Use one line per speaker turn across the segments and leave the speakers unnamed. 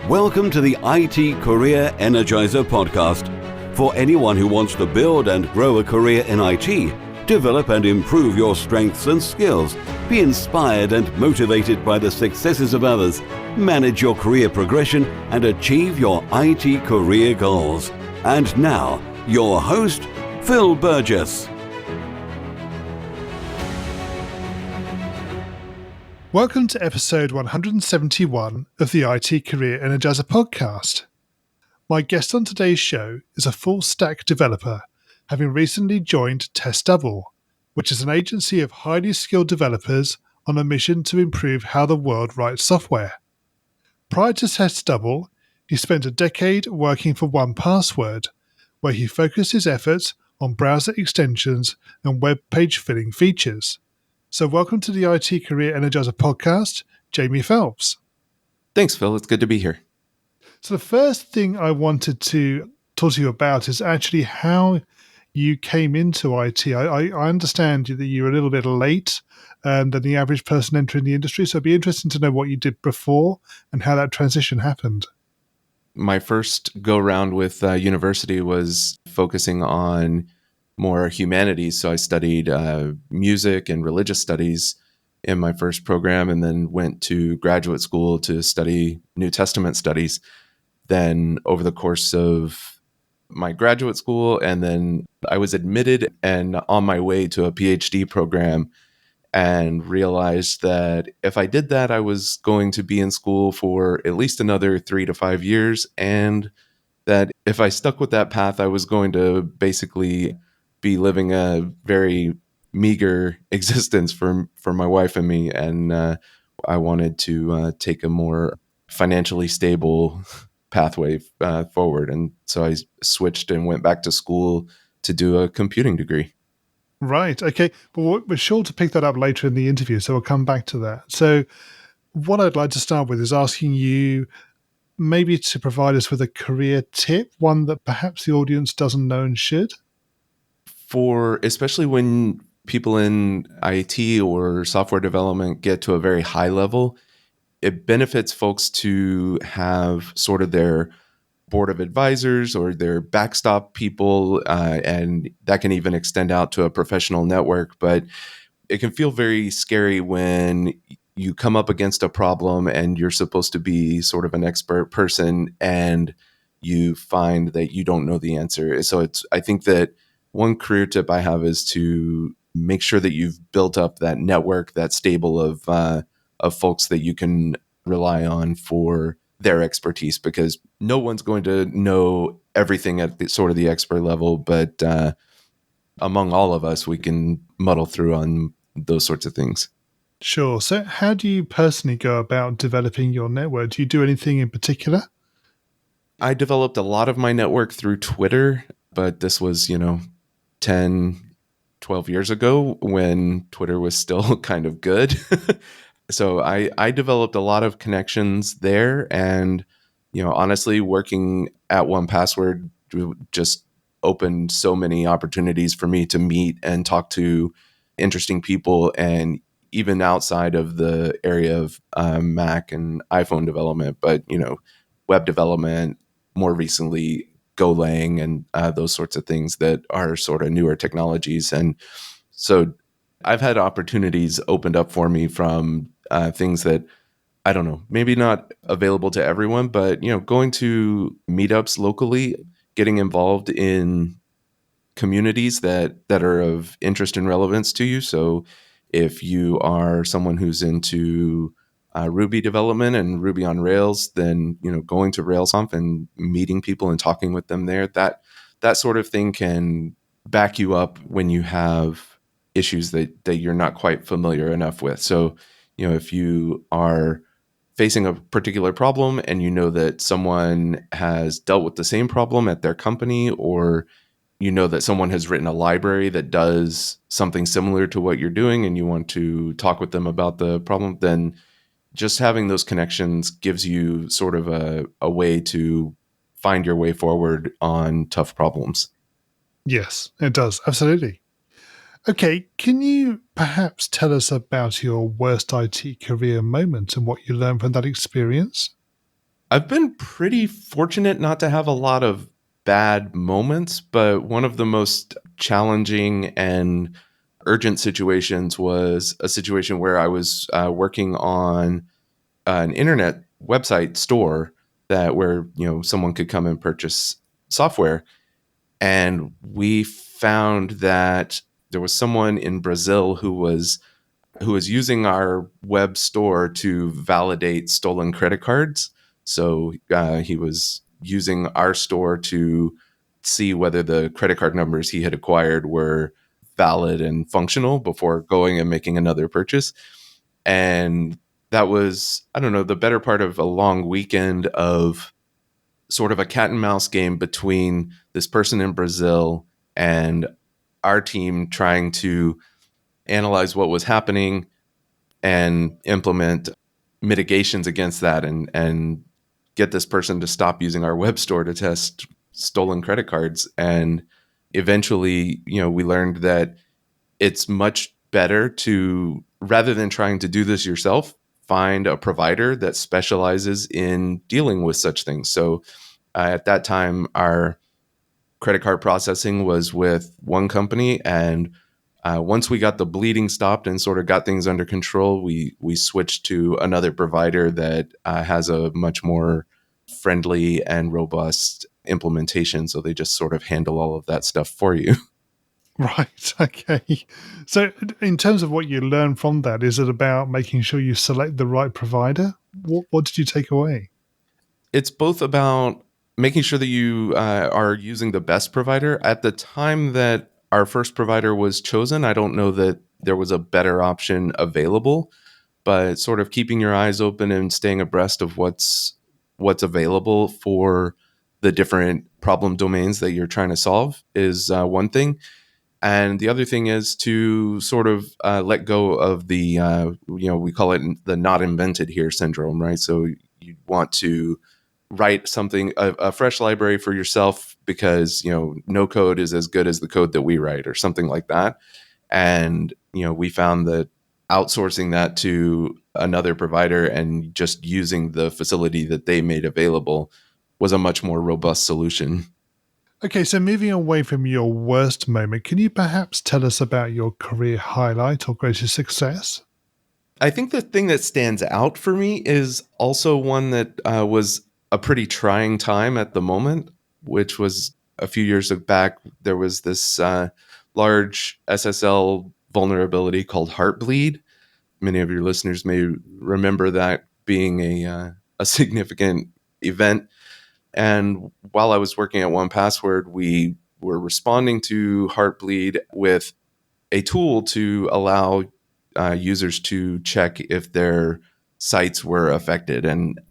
Welcome to the IT Career Energizer podcast. For anyone who wants to build and grow a career in IT, develop and improve your strengths and skills, be inspired and motivated by the successes of others, manage your career progression, and achieve your IT career goals. And now, your host, Phil Burgess.
Welcome to episode 171 of the IT Career Energizer podcast. My guest on today's show is a full-stack developer, having recently joined TestDouble, which is an agency of highly skilled developers on a mission to improve how the world writes software. Prior to TestDouble, he spent a decade working for 1Password, where he focused his efforts on browser extensions and web page filling features. So welcome to the IT Career Energizer podcast, Jamie Phelps.
Thanks, Phil. It's good to be here.
So the first thing I wanted to talk to you about is actually how you came into IT. I understand that you were a little bit late than the average person entering the industry, so it'd be interesting to know what you did before and how that transition happened.
My first go-round with university was focusing on more humanities. So I studied music and religious studies in my first program, and then went to graduate school to study New Testament studies. Then over the course of my graduate school, and then I was admitted and on my way to a PhD program, and realized that if I did that, I was going to be in school for at least another 3 to 5 years, and that if I stuck with that path, I was going to basically be living a very meager existence for my wife and me. And I wanted to take a more financially stable pathway forward. And so I switched and went back to school to do a computing degree.
Right. Okay. Well, we're sure to pick that up later in the interview, so we'll come back to that. So what I'd like to start with is asking you maybe to provide us with a career tip, one that perhaps the audience doesn't know and should.
For especially when people in IT or software development get to a very high level, it benefits folks to have sort of their board of advisors or their backstop people, and that can even extend out to a professional network. But it can feel very scary when you come up against a problem and you're supposed to be sort of an expert person and you find that you don't know the answer. So I think that one career tip I have is to make sure that you've built up that network, that stable of folks that you can rely on for their expertise, because no one's going to know everything at the expert level, but among all of us, we can muddle through on those sorts of things.
Sure. So how do you personally go about developing your network? Do you do anything in particular?
I developed a lot of my network through Twitter, but this was, 10, 12 years ago when Twitter was still kind of good. So I developed a lot of connections there. And, honestly, working at 1Password just opened so many opportunities for me to meet and talk to interesting people, and even outside of the area of Mac and iPhone development, but, web development, more recently, Golang and those sorts of things that are sort of newer technologies. And so I've had opportunities opened up for me from things that, I don't know, maybe not available to everyone, but, going to meetups locally, getting involved in communities that are of interest and relevance to you. So if you are someone who's into Ruby development and Ruby on Rails, then going to RailsConf and meeting people and talking with them there, that sort of thing can back you up when you have issues that you're not quite familiar enough with. So if you are facing a particular problem and you know that someone has dealt with the same problem at their company, or that someone has written a library that does something similar to what you're doing and you want to talk with them about the problem, then just having those connections gives you sort of a way to find your way forward on tough problems.
Yes, it does. Absolutely. Okay, can you perhaps tell us about your worst IT career moment and what you learned from that experience?
I've been pretty fortunate not to have a lot of bad moments, but one of the most challenging and urgent situations was a situation where I was working on an internet website store that where someone could come and purchase software, and we found that there was someone in Brazil who was using our web store to validate stolen credit cards. So he was using our store to see whether the credit card numbers he had acquired were valid and functional before going and making another purchase. And that was, I don't know, the better part of a long weekend of sort of a cat and mouse game between this person in Brazil and our team trying to analyze what was happening and implement mitigations against that and get this person to stop using our web store to test stolen credit cards. And eventually, we learned that it's much better to, rather than trying to do this yourself, find a provider that specializes in dealing with such things. So at that time, our credit card processing was with one company, and once we got the bleeding stopped and sort of got things under control, we switched to another provider that has a much more friendly and robust implementation. So they just sort of handle all of that stuff for you.
Right. Okay. So, in terms of what you learn from that, is it about making sure you select the right provider? What did you take away?
It's both about making sure that you are using the best provider. At the time that our first provider was chosen, I don't know that there was a better option available, but sort of keeping your eyes open and staying abreast of what's available for the different problem domains that you're trying to solve is one thing. And the other thing is to sort of let go of the, we call it the not invented here syndrome, right? So you want to write something, a fresh library for yourself because, no code is as good as the code that we write or something like that. And, we found that outsourcing that to another provider and just using the facility that they made available was a much more robust solution.
Okay, so moving away from your worst moment, can you perhaps tell us about your career highlight or greatest success?
I think the thing that stands out for me is also one that was a pretty trying time at the moment, which was a few years back. There was this large SSL vulnerability called Heartbleed. Many of your listeners may remember that being a significant event. And while I was working at 1Password, we were responding to Heartbleed with a tool to allow users to check if their sites were affected. And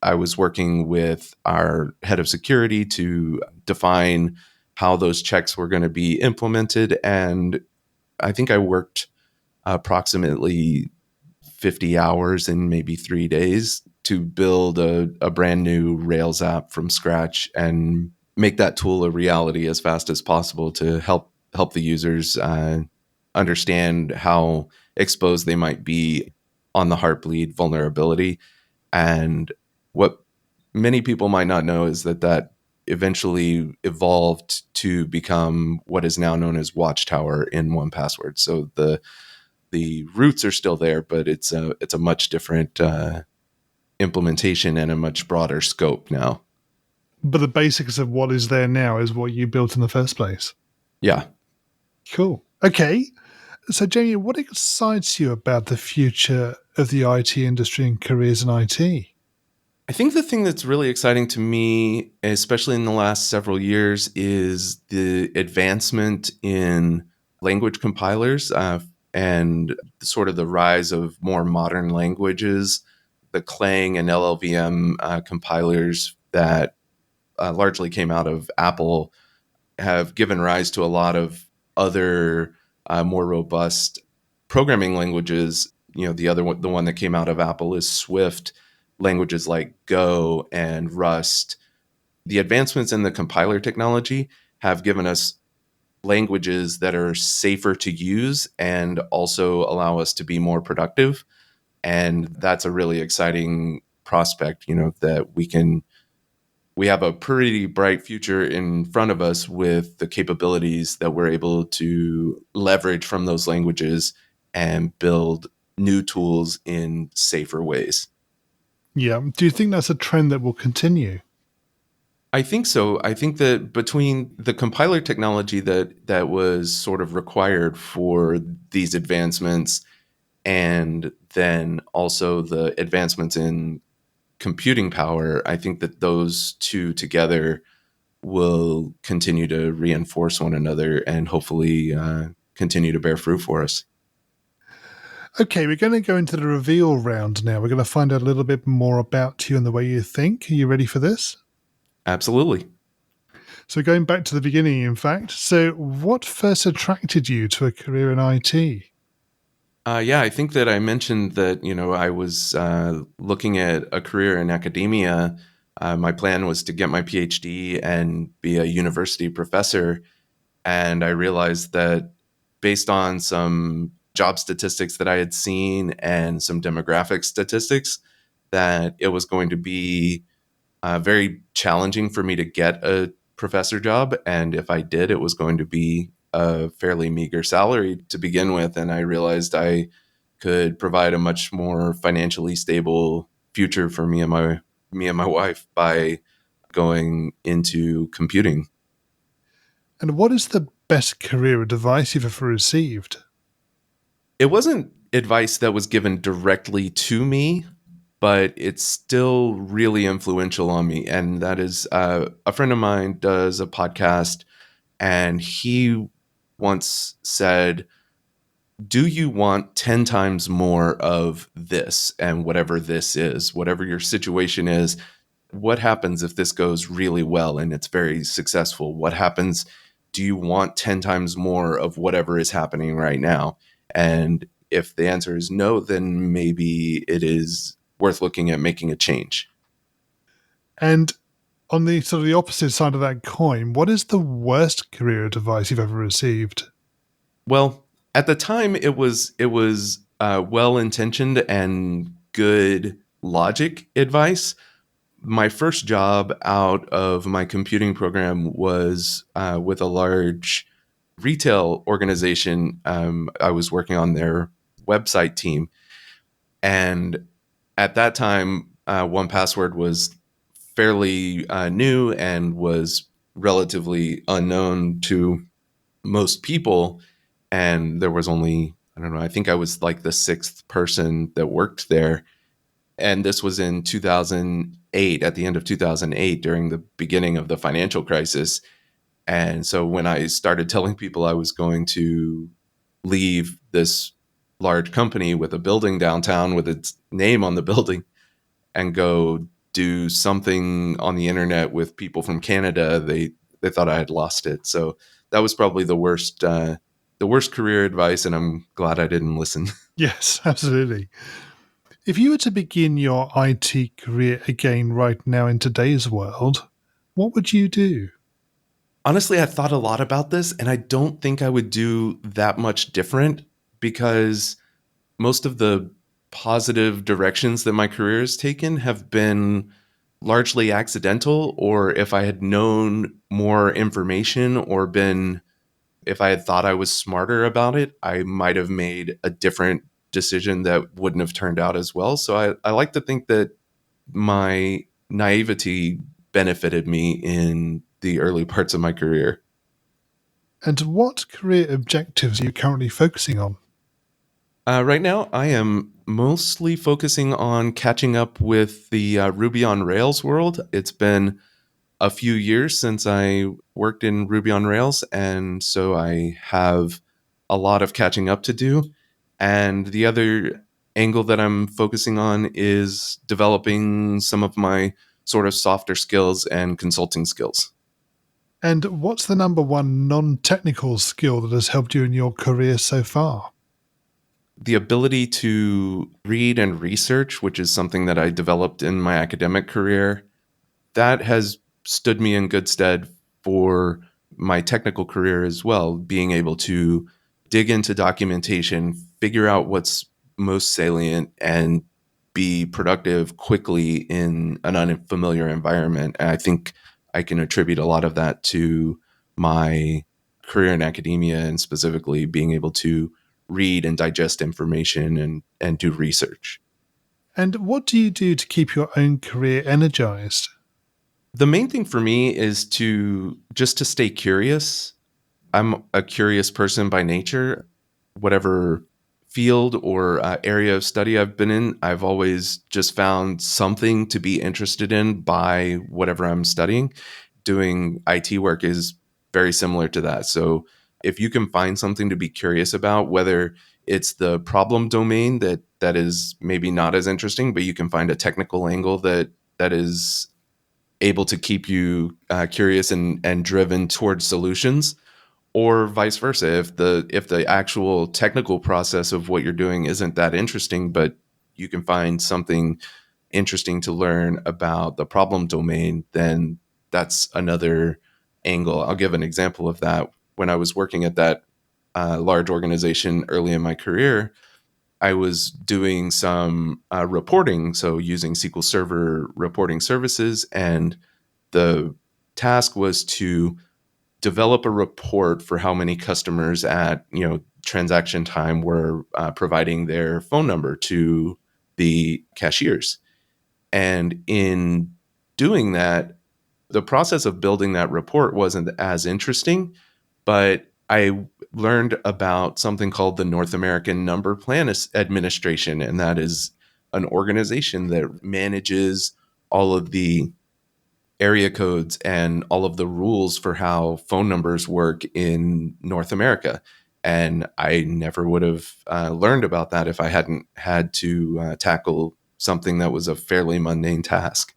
I was working with our head of security to define how those checks were going to be implemented. And I think I worked approximately 50 hours in maybe 3 days to build a brand new Rails app from scratch and make that tool a reality as fast as possible to help the users understand how exposed they might be on the Heartbleed vulnerability. And what many people might not know is that eventually evolved to become what is now known as Watchtower in 1Password. So the roots are still there, but it's a much different implementation and a much broader scope now.
But the basics of what is there now is what you built in the first place.
Yeah.
Cool. Okay. So, Jamie, what excites you about the future of the IT industry and careers in IT?
I think the thing that's really exciting to me, especially in the last several years, is the advancement in language compilers and sort of the rise of more modern languages, the Clang and LLVM compilers that largely came out of Apple have given rise to a lot of other more robust programming languages. The one that came out of Apple is Swift. Languages like Go and Rust. The advancements in the compiler technology have given us languages that are safer to use and also allow us to be more productive. And that's a really exciting prospect, that we have a pretty bright future in front of us with the capabilities that we're able to leverage from those languages and build new tools in safer ways.
Yeah. Do you think that's a trend that will continue?
I think so. I think that between the compiler technology that was sort of required for these advancements and then also the advancements in computing power, I think that those two together will continue to reinforce one another and hopefully continue to bear fruit for us.
Okay, we're going to go into the reveal round now. We're going to find out a little bit more about you and the way you think. Are you ready for this?
Absolutely.
So going back to the beginning, in fact, so what first attracted you to a career in IT?
Yeah, I think that I mentioned that, I was looking at a career in academia. My plan was to get my PhD and be a university professor. And I realized that based on some job statistics that I had seen and some demographic statistics, that it was going to be very challenging for me to get a professor job. And if I did, it was going to be a fairly meager salary to begin with. And I realized I could provide a much more financially stable future for me and my wife by going into computing.
And what is the best career advice you've ever received?
It wasn't advice that was given directly to me, but it's still really influential on me. And that is a friend of mine does a podcast, and he once said, do you want 10 times more of this? And whatever this is, whatever your situation is, what happens if this goes really well and it's very successful? What happens? Do you want 10 times more of whatever is happening right now? And if the answer is no, then maybe it is worth looking at making a change.
And on the sort of the opposite side of that coin, what is the worst career advice you've ever received?
Well, at the time, it was well intentioned and good logic advice. My first job out of my computing program was with a large retail organization. I was working on their website team, and at that time, 1Password was fairly new and was relatively unknown to most people. And there was only, I don't know, I think I was like the sixth person that worked there. And this was in 2008, at the end of 2008, during the beginning of the financial crisis. And so when I started telling people I was going to leave this large company with a building downtown with its name on the building and go do something on the internet with people from Canada, they thought I had lost it. So that was probably the worst career advice, and I'm glad I didn't listen.
Yes, absolutely. If you were to begin your IT career again right now in today's world, what would you do?
Honestly, I thought a lot about this, and I don't think I would do that much different because most of the positive directions that my career has taken have been largely accidental, or if I had known more information or if I had thought I was smarter about it, I might have made a different decision that wouldn't have turned out as well. So I like to think that my naivety benefited me in the early parts of my career.
And what career objectives are you currently focusing on?
Right now, I am mostly focusing on catching up with the Ruby on Rails world. It's been a few years since I worked in Ruby on Rails, and so I have a lot of catching up to do. And the other angle that I'm focusing on is developing some of my sort of softer skills and consulting skills.
And what's the number one non-technical skill that has helped you in your career so far?
The ability to read and research, which is something that I developed in my academic career, that has stood me in good stead for my technical career as well. Being able to dig into documentation, figure out what's most salient, and be productive quickly in an unfamiliar environment. And I think I can attribute a lot of that to my career in academia, and specifically being able to read and digest information and do research.
And what do you do to keep your own career energized?
The main thing for me is to stay curious. I'm a curious person by nature. Whatever field or area of study I've been in, I've always just found something to be interested in by whatever I'm studying. Doing IT work is very similar to that. So if you can find something to be curious about, whether it's the problem domain that is maybe not as interesting, but you can find a technical angle that is able to keep you curious and driven towards solutions, or vice versa. If the actual technical process of what you're doing isn't that interesting, but you can find something interesting to learn about the problem domain, then that's another angle. I'll give an example of that. When I was working at that large organization early in my career, I was doing some reporting, so using SQL Server reporting services, and the task was to develop a report for how many customers at transaction time were providing their phone number to the cashiers. And in doing that, the process of building that report wasn't as interesting, but I learned about something called the North American Number Plan Administration, and that is an organization that manages all of the area codes and all of the rules for how phone numbers work in North America. And I never would have learned about that if I hadn't had to tackle something that was a fairly mundane task.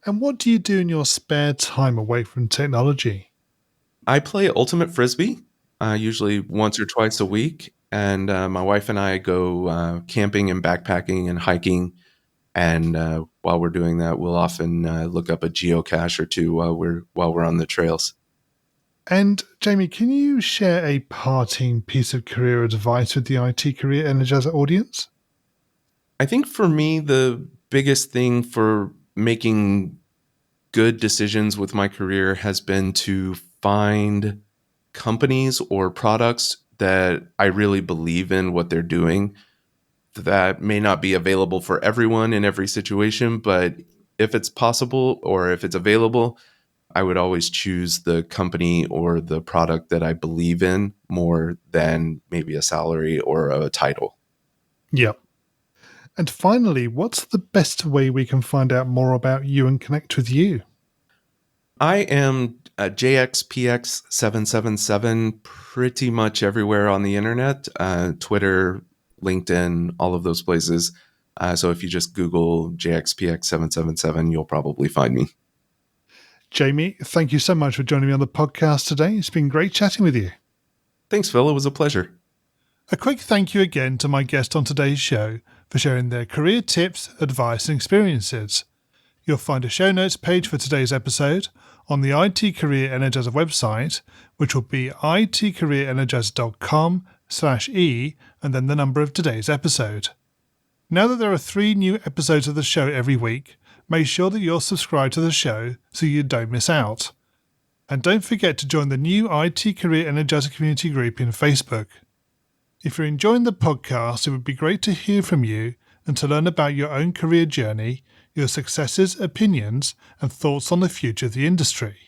And what do you do in your spare time away from technology?
I play Ultimate Frisbee, usually once or twice a week. And my wife and I go camping and backpacking and hiking. And while we're doing that, we'll often look up a geocache or two while we're on the trails.
And Jamie, can you share a parting piece of career advice with the IT Career Energizer audience?
I think for me, the biggest thing for making good decisions with my career has been to find companies or products that I really believe in what they're doing. That may not be available for everyone in every situation, but if it's possible or if it's available, I would always choose the company or the product that I believe in more than maybe a salary or a title.
Yep. And finally, what's the best way we can find out more about you and connect with you?
I am JXPX777 pretty much everywhere on the internet, Twitter, LinkedIn, all of those places. So if you just Google JXPX777, you'll probably find me.
Jamie, thank you so much for joining me on the podcast today. It's been great chatting with you.
Thanks, Phil. It was a pleasure.
A quick thank you again to my guest on today's show for sharing their career tips, advice, and experiences. You'll find a show notes page for today's episode on the IT Career Energizer website, which will be itcareerenergizer.com/e and then the number of today's episode. Now that there are 3 new episodes of the show every week, make sure that you're subscribed to the show so you don't miss out. And don't forget to join the new IT Career Energizer community group in Facebook. If you're enjoying the podcast, it would be great to hear from you and to learn about your own career journey, your successes, opinions, and thoughts on the future of the industry.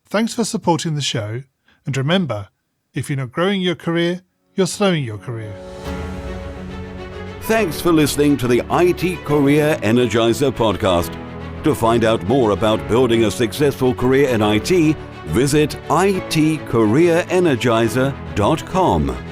Thanks for supporting the show, and remember, if you're not growing your career, you're slowing your career.
Thanks for listening to the IT Career Energizer podcast. To find out more about building a successful career in IT, visit itcareerenergizer.com.